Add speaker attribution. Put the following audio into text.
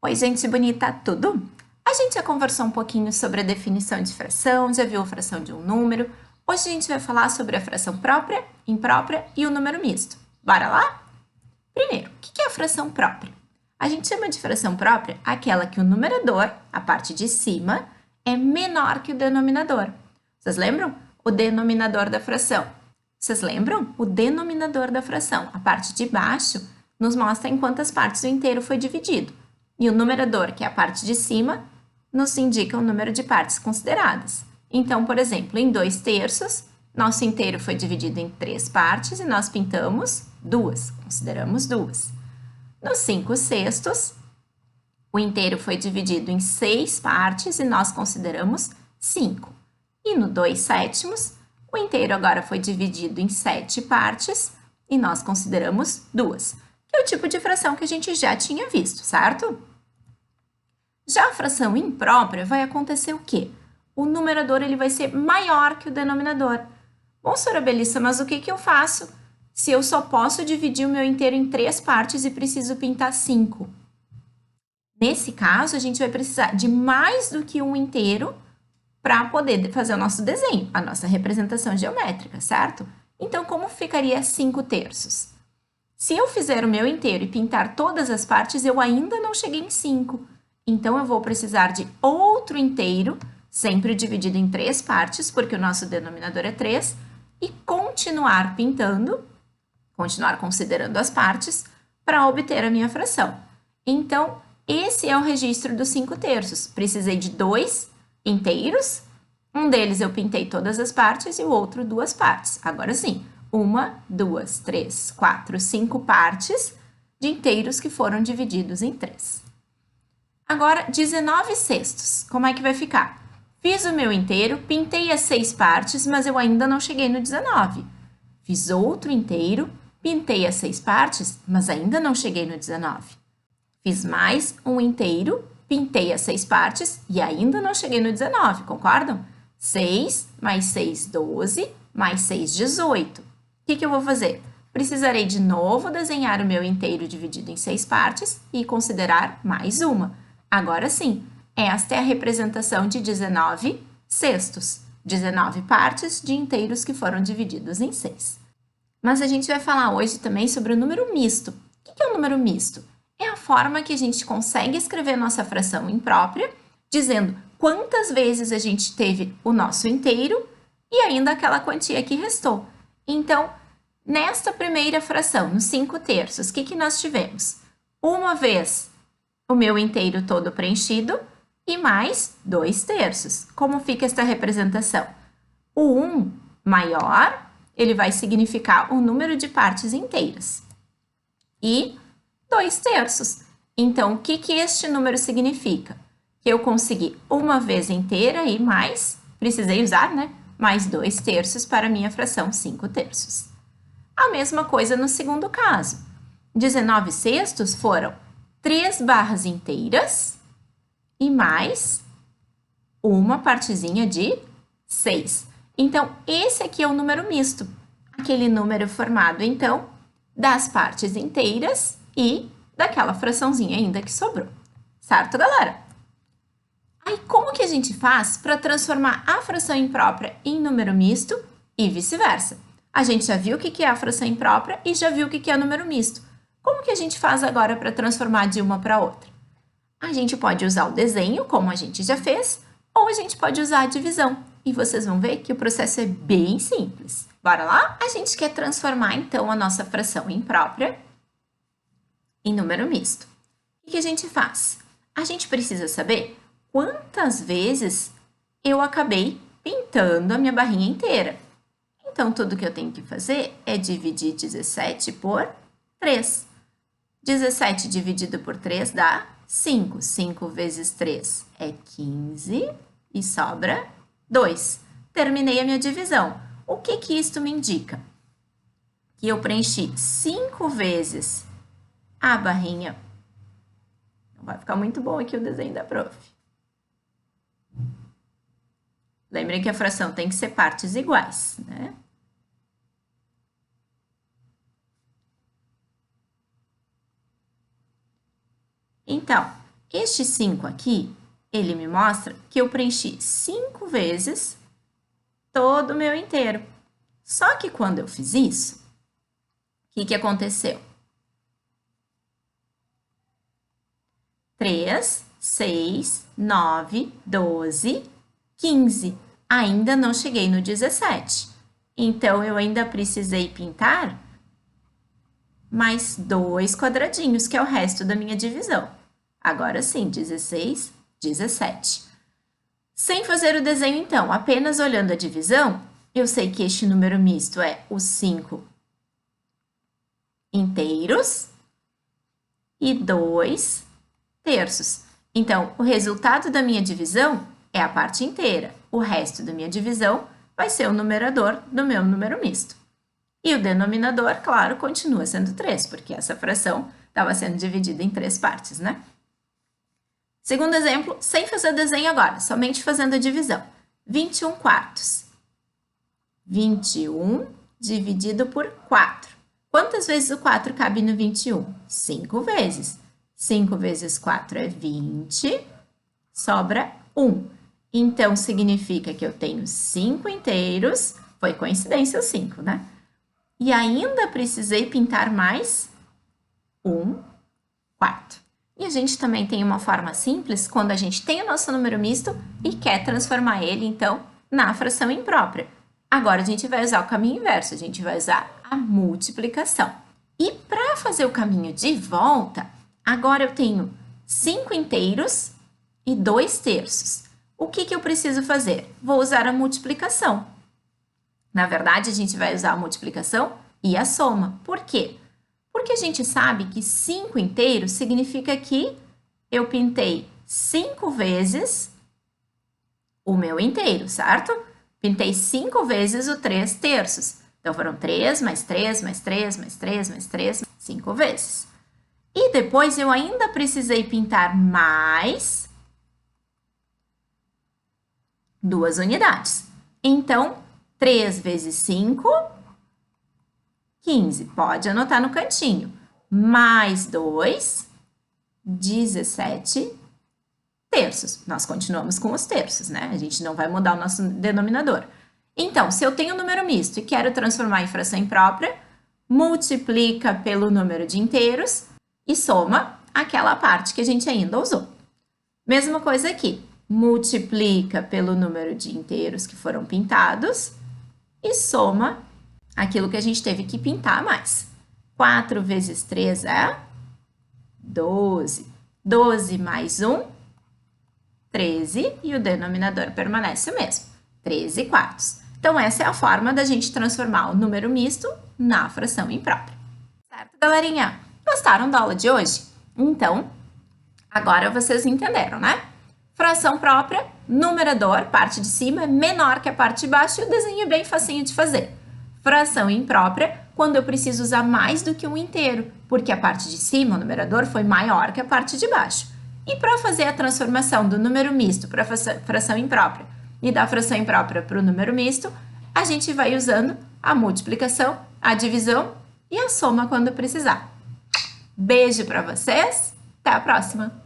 Speaker 1: Oi, gente bonita, tudo? A gente já conversou um pouquinho sobre a definição de fração, já viu a fração de um número. Hoje a gente vai falar sobre a fração própria, imprópria e o número misto. Bora lá? Primeiro, o que é a fração própria? A gente chama de fração própria aquela que o numerador, a parte de cima, é menor que o denominador. Vocês lembram? O denominador da fração. Vocês lembram? O denominador da fração, a parte de baixo, nos mostra em quantas partes o inteiro foi dividido. E o numerador, que é a parte de cima, nos indica o número de partes consideradas. Então, por exemplo, em 2/3, nosso inteiro foi dividido em 3 partes e nós pintamos 2, consideramos 2. No 5/6, o inteiro foi dividido em 6 partes e nós consideramos 5. E no 2/7, o inteiro agora foi dividido em 7 partes e nós consideramos 2, que é o tipo de fração que a gente já tinha visto, certo? Já a fração imprópria vai acontecer o quê? O numerador ele vai ser maior que o denominador. Bom, senhora Belissa, mas o que eu faço se eu só posso dividir o meu inteiro em 3 partes e preciso pintar 5? Nesse caso, a gente vai precisar de mais do que um inteiro para poder fazer o nosso desenho, a nossa representação geométrica, certo? Então, como ficaria 5/3? Se eu fizer o meu inteiro e pintar todas as partes, eu ainda não cheguei em 5. Então, eu vou precisar de outro inteiro, sempre dividido em 3 partes, porque o nosso denominador é 3, e continuar pintando, continuar considerando as partes, para obter a minha fração. Então, esse é o registro dos 5/3. Precisei de 2 inteiros, um deles eu pintei todas as partes e o outro 2 partes. Agora sim, 1, 2, 3, 4, 5 partes de inteiros que foram divididos em 3. Agora, 19/6, como é que vai ficar? Fiz o meu inteiro, pintei as 6 partes, mas eu ainda não cheguei no 19. Fiz outro inteiro, pintei as 6 partes, mas ainda não cheguei no 19. Fiz mais um inteiro, pintei as 6 partes e ainda não cheguei no 19, concordam? 6 mais 6, 12, mais 6, 18. O que eu vou fazer? Precisarei de novo desenhar o meu inteiro dividido em 6 partes e considerar mais uma. Agora sim, esta é a representação de 19/6, 19 partes de inteiros que foram divididos em 6. Mas a gente vai falar hoje também sobre o número misto. O que é o número misto? É a forma que a gente consegue escrever nossa fração imprópria, dizendo quantas vezes a gente teve o nosso inteiro e ainda aquela quantia que restou. Então, nesta primeira fração, nos 5/3, o que nós tivemos? Uma vez o meu inteiro todo preenchido e mais 2/3. Como fica esta representação? O 1 maior, ele vai significar o número de partes inteiras. E 2/3. Então, o que este número significa? Que eu consegui uma vez inteira e mais, precisei usar, né? Mais 2/3 para a minha fração 5/3. A mesma coisa no segundo caso. 19/6 foram 3 barras inteiras e mais uma partezinha de 6. Então, esse aqui é o número misto. Aquele número formado, então, das partes inteiras e daquela fraçãozinha ainda que sobrou. Certo, galera? Aí, como que a gente faz para transformar a fração imprópria em número misto e vice-versa? A gente já viu o que é a fração imprópria e já viu o que é o número misto. Como que a gente faz agora para transformar de uma para outra? A gente pode usar o desenho, como a gente já fez, ou a gente pode usar a divisão. E vocês vão ver que o processo é bem simples. Bora lá? A gente quer transformar, então, a nossa fração imprópria em número misto. O que a gente faz? A gente precisa saber quantas vezes eu acabei pintando a minha barrinha inteira. Então, tudo que eu tenho que fazer é dividir 17 por 3. 17 dividido por 3 dá 5. 5 vezes 3 é 15 e sobra 2. Terminei a minha divisão. O que isto me indica? Que eu preenchi 5 vezes a barrinha. Não vai ficar muito bom aqui o desenho da prof. Lembrem que a fração tem que ser partes iguais, né? Então, este 5 aqui, ele me mostra que eu preenchi 5 vezes todo o meu inteiro. Só que quando eu fiz isso, o que aconteceu? 3, 6, 9, 12, 15. Ainda não cheguei no 17. Então, eu ainda precisei pintar mais 2 quadradinhos, que é o resto da minha divisão. Agora sim, 16, 17. Sem fazer o desenho, então, apenas olhando a divisão, eu sei que este número misto é os 5 inteiros e 2 terços. Então, o resultado da minha divisão é a parte inteira. O resto da minha divisão vai ser o numerador do meu número misto. E o denominador, claro, continua sendo 3, porque essa fração estava sendo dividida em 3 partes, né? Segundo exemplo, sem fazer desenho agora, somente fazendo a divisão. 21 quartos. 21 dividido por 4. Quantas vezes o 4 cabe no 21? 5 vezes. 5 vezes 4 é 20, sobra 1. Então, significa que eu tenho 5 inteiros, foi coincidência o 5, né? E ainda precisei pintar mais 1 quarto. E a gente também tem uma forma simples, quando a gente tem o nosso número misto e quer transformar ele, então, na fração imprópria. Agora, a gente vai usar o caminho inverso, a gente vai usar a multiplicação. E para fazer o caminho de volta, agora eu tenho 5 inteiros e 2 terços. O que eu preciso fazer? Vou usar a multiplicação. Na verdade, a gente vai usar a multiplicação e a soma. Por quê? Porque a gente sabe que 5 inteiros significa que eu pintei 5 vezes o meu inteiro, certo? Pintei 5 vezes o 3 terços. Então, foram 3, mais 3, mais 3, mais 3, mais 3, 5 vezes. E depois eu ainda precisei pintar mais 2 unidades. Então, 3 vezes 5, 15. Pode anotar no cantinho. Mais 2, 17 terços. Nós continuamos com os terços, né? A gente não vai mudar o nosso denominador. Então, se eu tenho um número misto e quero transformar em fração imprópria, multiplica pelo número de inteiros e soma aquela parte que a gente ainda usou. Mesma coisa aqui. Multiplica pelo número de inteiros que foram pintados e soma aquilo que a gente teve que pintar mais. 4 vezes 3 é 12. 12 mais 1, 13, e o denominador permanece o mesmo, 13 quartos. Então, essa é a forma da gente transformar o número misto na fração imprópria. Certo, galerinha? Gostaram da aula de hoje? Então, agora vocês entenderam, né? Fração própria, numerador, parte de cima, é menor que a parte de baixo e o desenho é bem facinho de fazer. Fração imprópria, quando eu preciso usar mais do que um inteiro, porque a parte de cima, o numerador, foi maior que a parte de baixo. E para fazer a transformação do número misto para a fração imprópria e da fração imprópria para o número misto, a gente vai usando a multiplicação, a divisão e a soma quando precisar. Beijo para vocês, até a próxima!